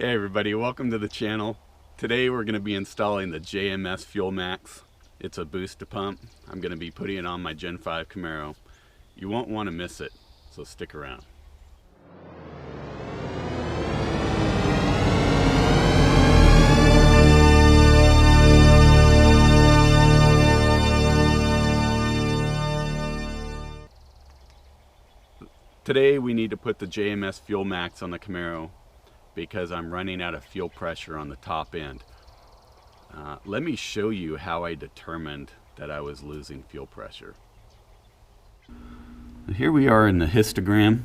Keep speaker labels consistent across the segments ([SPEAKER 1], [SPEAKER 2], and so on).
[SPEAKER 1] Hey everybody, welcome to the channel. Today we're going to be installing the JMS Powermax. It's a booster pump. I'm going to be putting it on my Gen 5 Camaro. You won't want to miss it, so stick around. Today we need to put the JMS Powermax on the Camaro because I'm running out of fuel pressure on the top end. Let me show you how I determined that I was losing fuel pressure. Here we are in the histogram.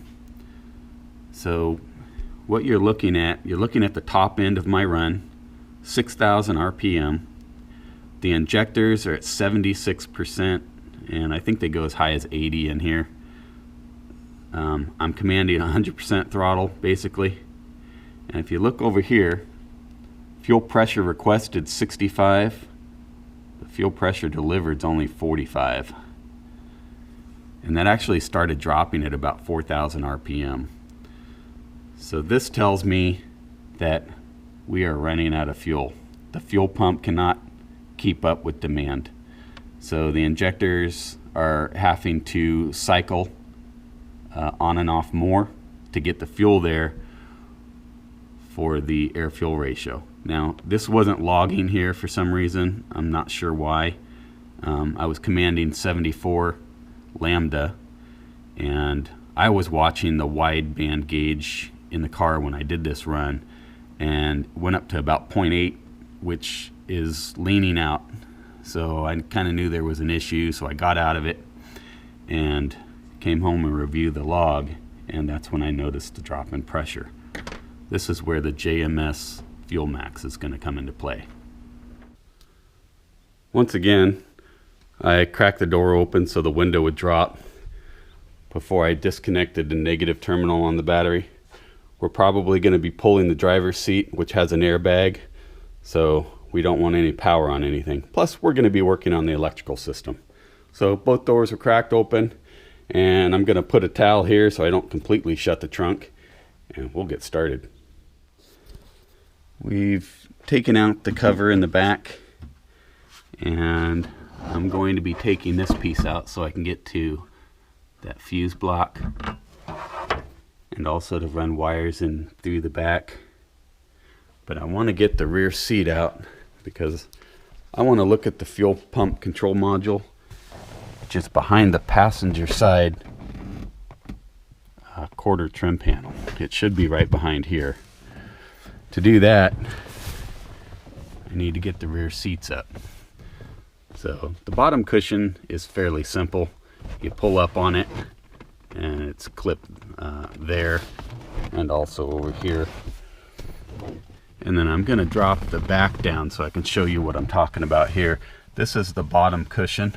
[SPEAKER 1] So what you're looking at the top end of my run, 6,000 RPM. The injectors are at 76%, and I think they go as high as 80 in here. I'm commanding 100% throttle basically. And if you look over here, fuel pressure requested 65, the fuel pressure delivered is only 45. And that actually started dropping at about 4,000 RPM. So this tells me that we are running out of fuel. The fuel pump cannot keep up with demand. So the injectors are having to cycle on and off more to get the fuel there for the air-fuel ratio. Now, this wasn't logging here for some reason. I'm not sure why. I was commanding 74 lambda, and I was watching the wideband gauge in the car when I did this run, and went up to about 0.8, which is leaning out. So I kind of knew there was an issue, so I got out of it and came home and reviewed the log, and that's when I noticed the drop in pressure. This is where the JMS Powermax is going to come into play. Once again, I cracked the door open so the window would drop before I disconnected the negative terminal on the battery. We're probably going to be pulling the driver's seat, which has an airbag, so we don't want any power on anything. Plus, we're going to be working on the electrical system. So both doors are cracked open, and I'm going to put a towel here so I don't completely shut the trunk, and we'll get started. We've taken out the cover in the back, and I'm going to be taking this piece out so I can get to that fuse block and also to run wires in through the back. But I want to get the rear seat out because I want to look at the fuel pump control module just behind the passenger side quarter trim panel. It should be right behind here. To do that, I need to get the rear seats up. So the bottom cushion is fairly simple. You pull up on it and it's clipped there and also over here. And then I'm going to drop the back down so I can show you what I'm talking about here. This is the bottom cushion.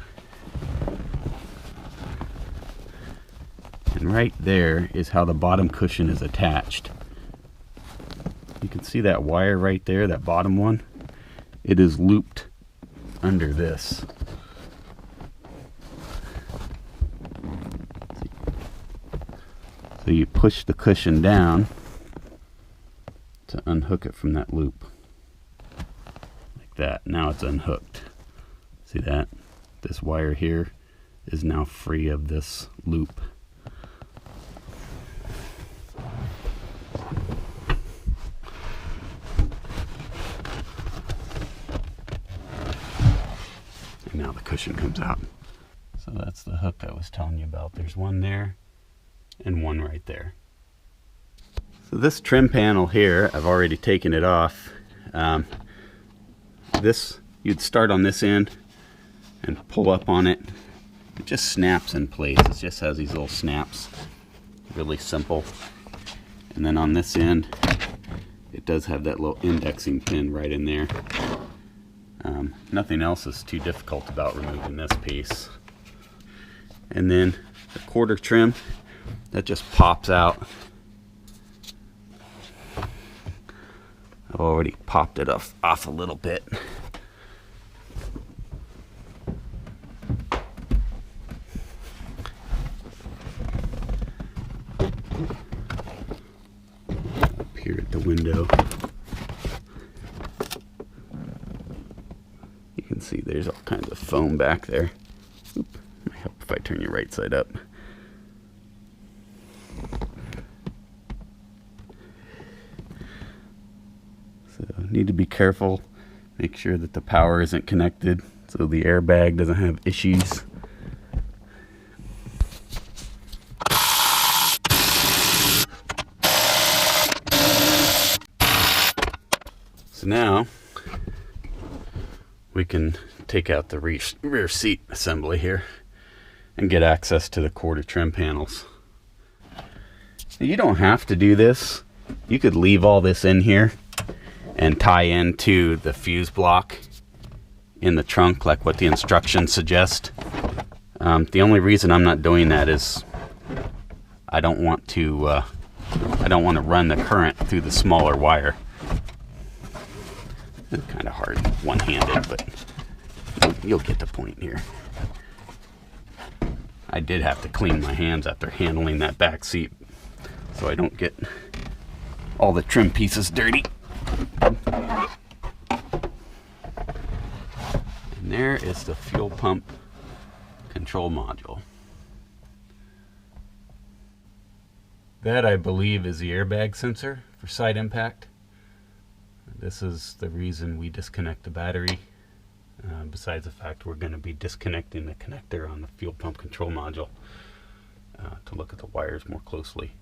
[SPEAKER 1] And right there is how the bottom cushion is attached. You can see that wire right there, that bottom one. It is looped under this. So you push the cushion down to unhook it from that loop. Like that. Now it's unhooked. See that? This wire here is now free of this loop. Now the cushion comes out. So that's the hook I was telling you about. There's one there and one right there. So this trim panel here, I've already taken it off. This, you'd start on this end and pull up on it. It just snaps in place. It just has these little snaps. Really simple. And then on this end, it does have that little indexing pin right in there. Nothing else is too difficult about removing this piece. And then the quarter trim, that just pops out. I've already popped it off a little bit. Up here at the window. See, there's all kinds of foam back there. Oop, might help if I turn you right side up. So need to be careful. Make sure that the power isn't connected so the airbag doesn't have issues. So now we can take out the rear seat assembly here and get access to the quarter trim panels. Now, you don't have to do this. You could leave all this in here and tie into the fuse block in the trunk like what the instructions suggest. The only reason I'm not doing that is I don't want to run the current through the smaller wire. It's kind of hard one-handed, but you'll get the point here. I did have to clean my hands after handling that back seat so I don't get all the trim pieces dirty. And there is the fuel pump control module. That, I believe, is the airbag sensor for side impact. This is the reason we disconnect the battery, besides the fact we're going to be disconnecting the connector on the fuel pump control module to look at the wires more closely.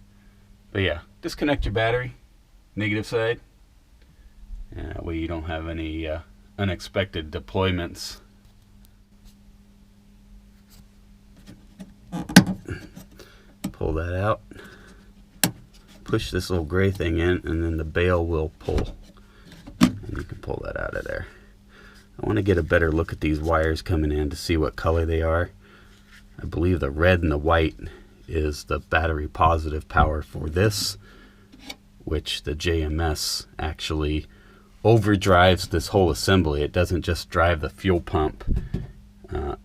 [SPEAKER 1] But yeah, disconnect your battery, negative side. That way you don't have any unexpected deployments. Pull that out. Push this little gray thing in, and then the bail will pull. And you can pull that out of there. I want to get a better look at these wires coming in to see what color they are. I believe the red and the white is the battery positive power for this, which the JMS actually overdrives this whole assembly. It doesn't just drive the fuel pump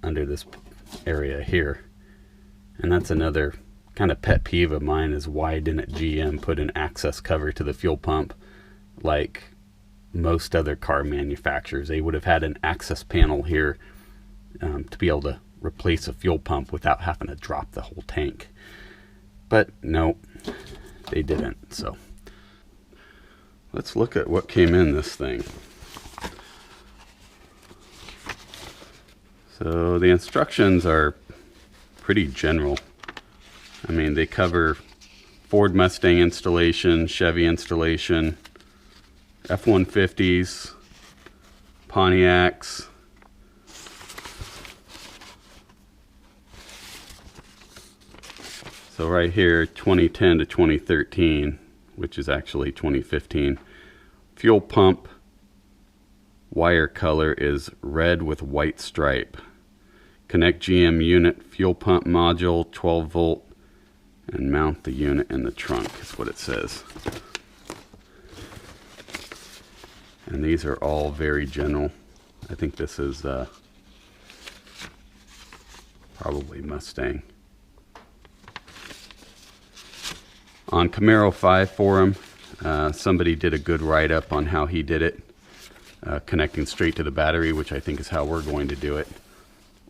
[SPEAKER 1] under this area here. And that's another kind of pet peeve of mine, is why didn't GM put an access cover to the fuel pump like most other car manufacturers? They would have had an access panel here to be able to replace a fuel pump without having to drop the whole tank. But no, they didn't. So let's look at what came in this thing. So the instructions are pretty general. I mean, they cover Ford Mustang installation, Chevy installation, F-150s, Pontiacs, so right here, 2010 to 2013, which is actually 2015. Fuel pump wire color is red with white stripe. Connect GM unit fuel pump module 12 volt and mount the unit in the trunk, is what it says. And these are all very general. I think this is probably Mustang. On Camaro 5 forum, somebody did a good write-up on how he did it, connecting straight to the battery, which I think is how we're going to do it.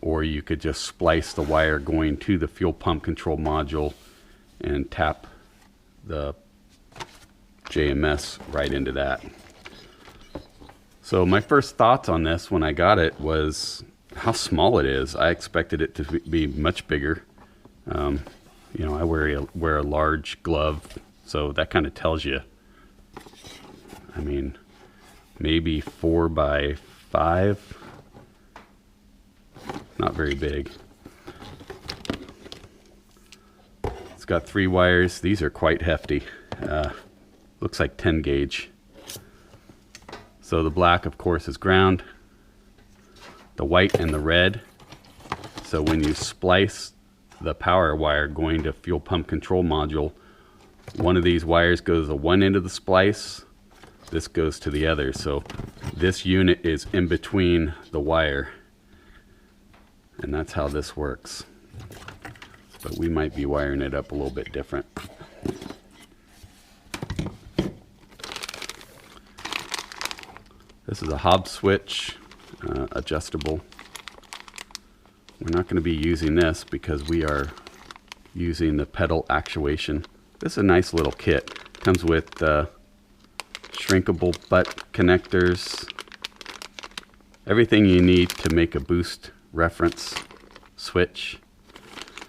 [SPEAKER 1] Or you could just splice the wire going to the fuel pump control module and tap the JMS right into that. So my first thoughts on this when I got it was how small it is. I expected it to be much bigger. You know, I wear a large glove, so that kind of tells you. I mean, maybe 4 by 5. Not very big. It's got 3 wires. These are quite hefty. Looks like 10 gauge. So the black, of course, is ground. The white and the red. So when you splice the power wire going to fuel pump control module, one of these wires goes to one end of the splice, this goes to the other. So this unit is in between the wire, and that's how this works. But we might be wiring it up a little bit different. This is a Hob Switch adjustable. We're not going to be using this because we are using the pedal actuation. This is a nice little kit. Comes with shrinkable butt connectors, everything you need to make a boost reference switch.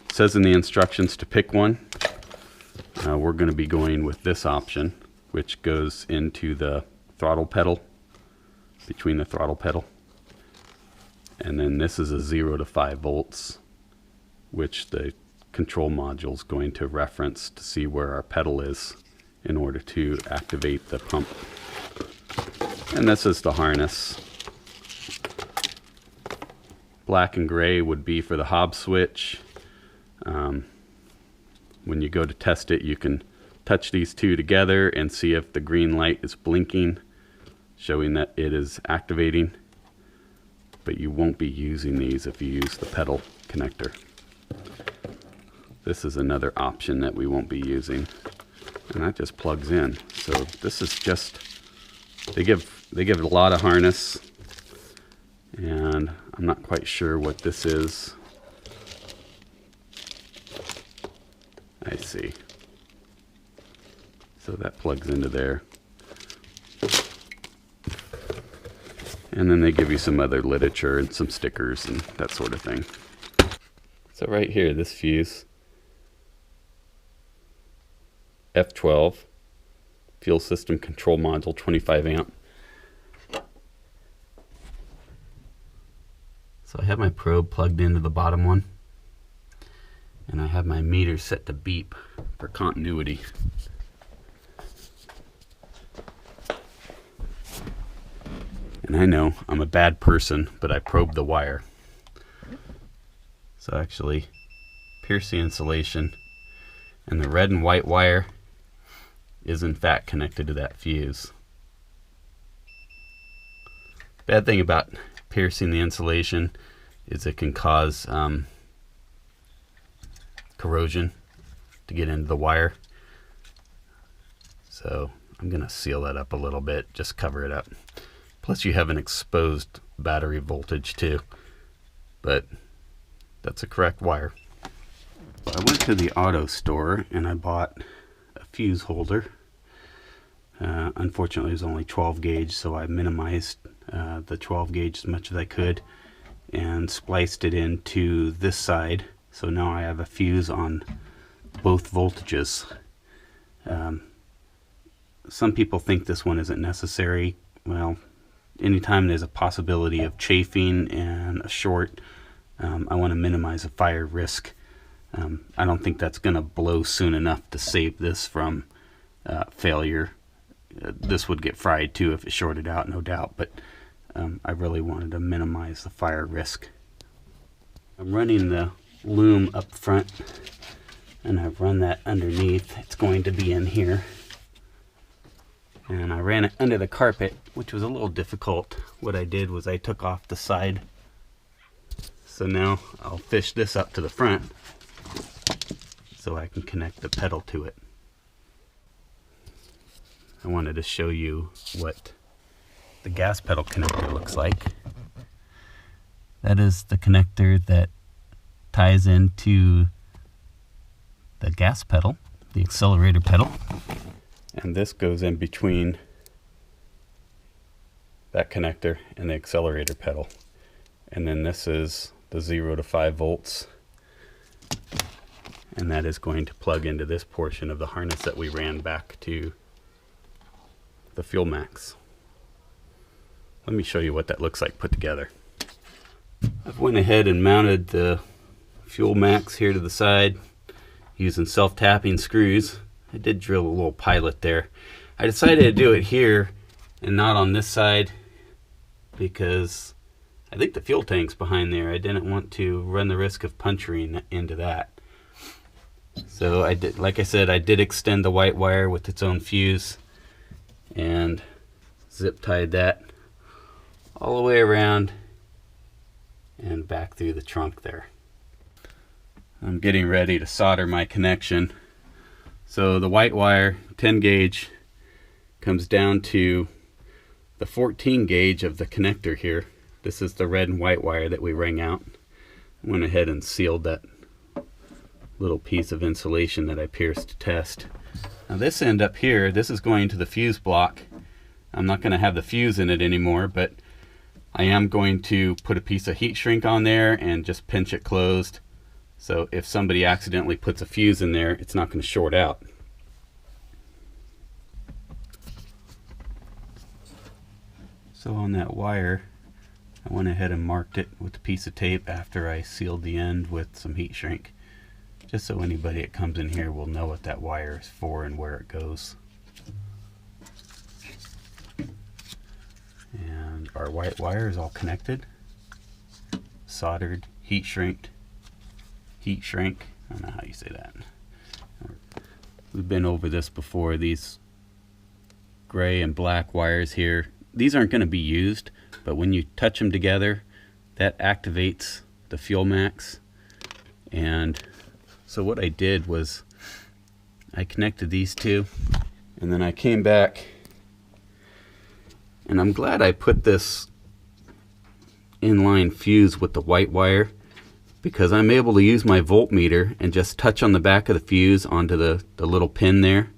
[SPEAKER 1] It says in the instructions to pick one. We're going to be going with this option, which goes into the throttle pedal, between the throttle pedal. And then this is a 0 to 5 volts, which the control module is going to reference to see where our pedal is in order to activate the pump. And this is the harness. Black and gray would be for the Hob switch. When you go to test it, you can touch these two together and see if the green light is blinking, showing that it is activating. But you won't be using these if you use the pedal connector. This is another option that we won't be using, and that just plugs in. So this is just, they give a lot of harness, and I'm not quite sure what this is. I see. So that plugs into there. And then they give you some other literature and some stickers and that sort of thing. So right here, this fuse, F12, fuel system control module, 25 amp. So I have my probe plugged into the bottom one, and I have my meter set to beep for continuity. And I know I'm a bad person, but I probed the wire. So actually, pierce the insulation, and the red and white wire is in fact connected to that fuse. Bad thing about piercing the insulation is it can cause corrosion to get into the wire. So I'm going to seal that up a little bit, just cover it up. Plus you have an exposed battery voltage too, but that's a correct wire. I went to the auto store and I bought a fuse holder. Unfortunately it was only 12 gauge, so I minimized the 12 gauge as much as I could and spliced it into this side. So now I have a fuse on both voltages. Some people think this one isn't necessary. Well, anytime there's a possibility of chafing and a short, I want to minimize the fire risk. I don't think that's going to blow soon enough to save this from failure. This would get fried too if it shorted out, no doubt, but I really wanted to minimize the fire risk. I'm running the loom up front, and I've run that underneath. It's going to be in here. And I ran it under the carpet, which was a little difficult. What I did was I took off the side. So now I'll fish this up to the front so I can connect the pedal to it. I wanted to show you what the gas pedal connector looks like. That is the connector that ties into the gas pedal, the accelerator pedal. And this goes in between that connector and the accelerator pedal. And then this is the 0 to 5 volts. And that is going to plug into this portion of the harness that we ran back to the Fuelmax. Let me show you what that looks like put together. I've went ahead and mounted the Fuelmax here to the side using self-tapping screws. I did drill a little pilot there. I decided to do it here and not on this side because I think the fuel tank's behind there. I didn't want to run the risk of puncturing into that. So I did, like I said, I did extend the white wire with its own fuse and zip tied that all the way around and back through the trunk there. I'm getting ready to solder my connection. So the white wire, 10 gauge, comes down to the 14 gauge of the connector here This is the red and white wire that we wring out. I went ahead and sealed that little piece of insulation that I pierced to test. Now this end up here, this is going to the fuse block. I'm not going to have the fuse in it anymore, but I am going to put a piece of heat shrink on there and just pinch it closed. So if somebody accidentally puts a fuse in there, it's not going to short out. So on that wire, I went ahead and marked it with a piece of tape after I sealed the end with some heat shrink, just so anybody that comes in here will know what that wire is for and where it goes. And our white wire is all connected, soldered, heat shrink. I don't know how you say that. We've been over this before. These gray and black wires here, these aren't going to be used, but when you touch them together, that activates the Fuelmax. And so what I did was I connected these two, and then I came back, and I'm glad I put this inline fuse with the white wire, because I'm able to use my voltmeter and just touch on the back of the fuse onto the little pin there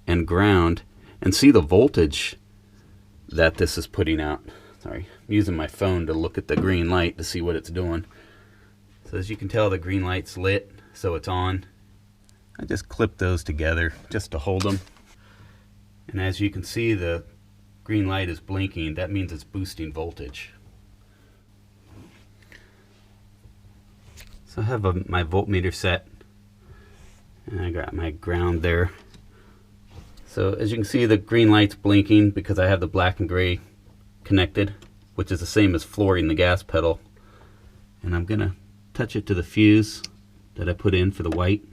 [SPEAKER 1] and ground and see the voltage that this is putting out. Sorry, I'm using my phone to look at the green light to see what it's doing. So as you can tell, the green light's lit, so it's on. I just clipped those together just to hold them. And as you can see, the green light is blinking. That means it's boosting voltage. So I have my voltmeter set, and I got my ground there. So as you can see, the green light's blinking because I have the black and gray connected, which is the same as flooring the gas pedal. And I'm gonna touch it to the fuse that I put in for the white.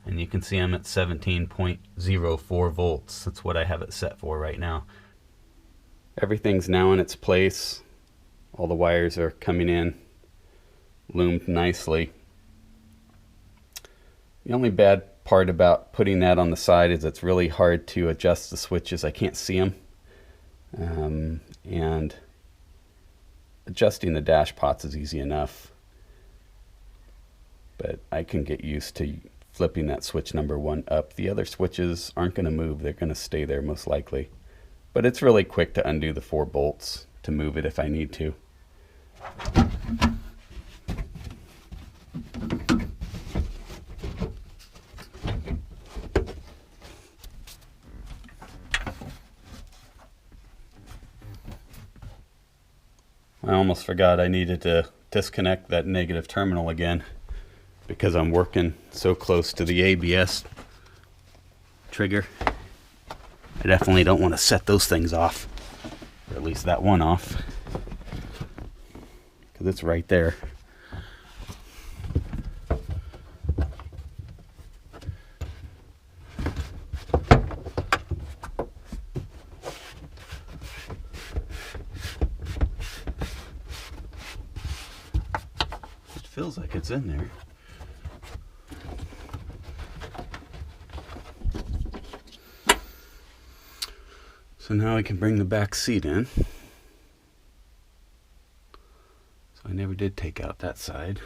[SPEAKER 1] And you can see I'm at 17.04 volts. That's what I have it set for right now. Everything's now in its place. All the wires are coming in, loomed nicely. The only bad part about putting that on the side is it's really hard to adjust the switches. I can't see them. And adjusting the dash pots is easy enough. But I can get used to flipping that switch number 1 up. The other switches aren't going to move. They're going to stay there most likely. But it's really quick to undo the 4 bolts to move it if I need to. I almost forgot I needed to disconnect that negative terminal again because I'm working so close to the ABS trigger. I definitely don't want to set those things off, or at least that one off, because it's right there. Feels like it's in there. So now I can bring the back seat in. So I never did take out that side.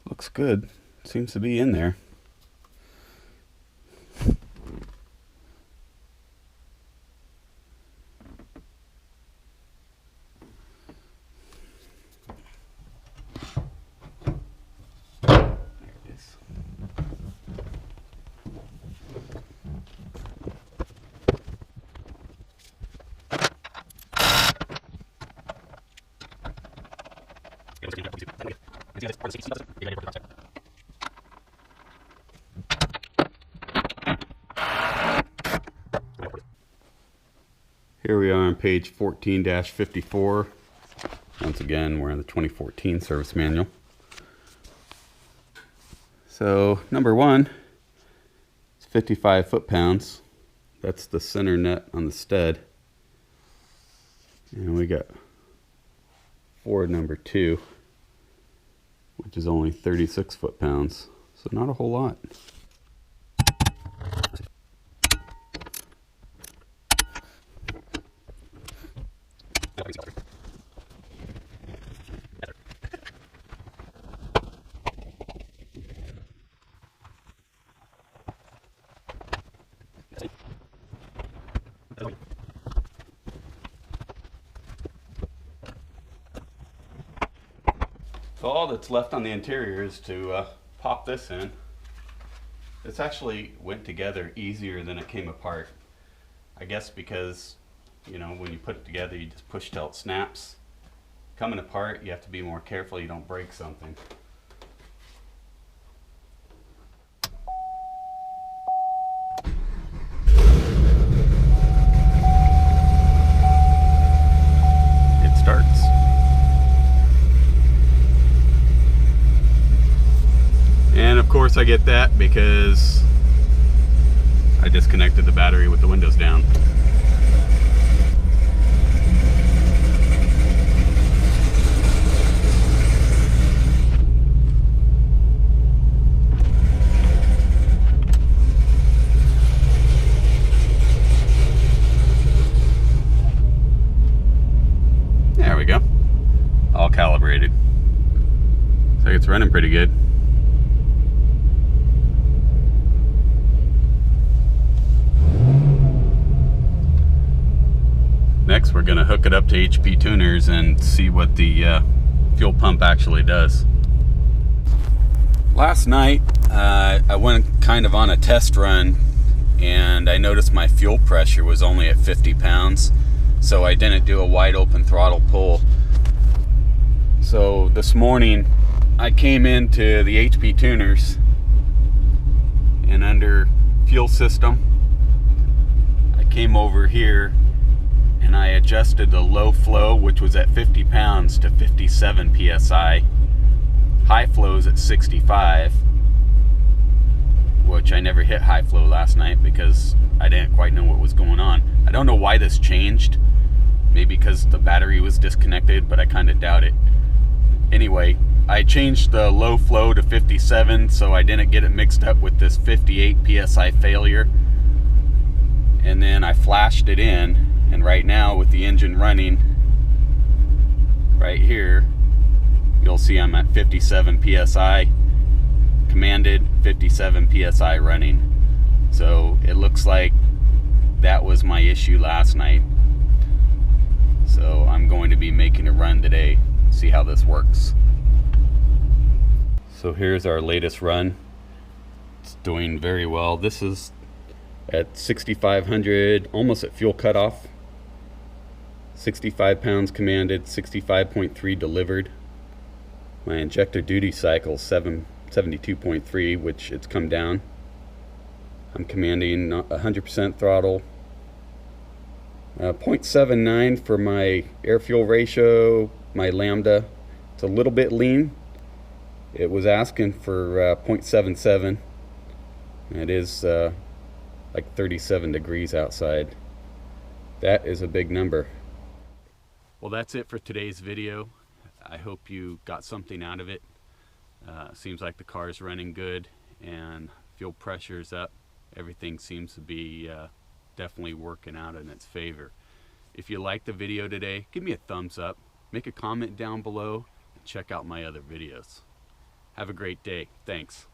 [SPEAKER 1] Looks good. Seems to be in there. Here we are on page 14-54. Once again, we're in the 2014 service manual. So number 1 is 55 foot-pounds. That's the center nut on the stud. And we got for number 2, which is only 36 foot-pounds. So not a whole lot. So all that's left on the interior is to pop this in. This actually went together easier than it came apart. I guess because, you know, when you put it together, you just push till it snaps. Coming apart, you have to be more careful you don't break something. It starts. And of course I get that because I disconnected the battery with the windows down. There we go. All calibrated. Looks like it's running pretty good. Next, we're going to hook it up to HP tuners and see what the fuel pump actually does. Last night, I went kind of on a test run, and I noticed my fuel pressure was only at 50 pounds, so I didn't do a wide open throttle pull. So this morning, I came into the HP tuners, and under fuel system, I came over here and I adjusted the low flow, which was at 50 pounds, to 57 psi. High flow's at 65, which I never hit high flow last night because I didn't quite know what was going on. I don't know why this changed. Maybe because the battery was disconnected, but I kind of doubt it. Anyway, I changed the low flow to 57 so I didn't get it mixed up with this 58 psi failure. And then I flashed it in. And right now, with the engine running right here, you'll see I'm at 57 psi, commanded 57 psi running. So it looks like that was my issue last night. So I'm going to be making a run today, see how this works. So here's our latest run. It's doing very well. This is at 6,500, almost at fuel cutoff. 65 pounds commanded, 65.3 delivered. My injector duty cycle 72.3, which it's come down. I'm commanding 100% throttle. 0.79 for my air fuel ratio, my lambda. It's a little bit lean. It was asking for 0.77. It is like 37 degrees outside. That is a big number. Well, that's it for today's video. I hope you got something out of it. Seems like the car is running good and fuel pressure's up. Everything seems to be definitely working out in its favor. If you liked the video today, give me a thumbs up, make a comment down below, and check out my other videos. Have a great day. Thanks.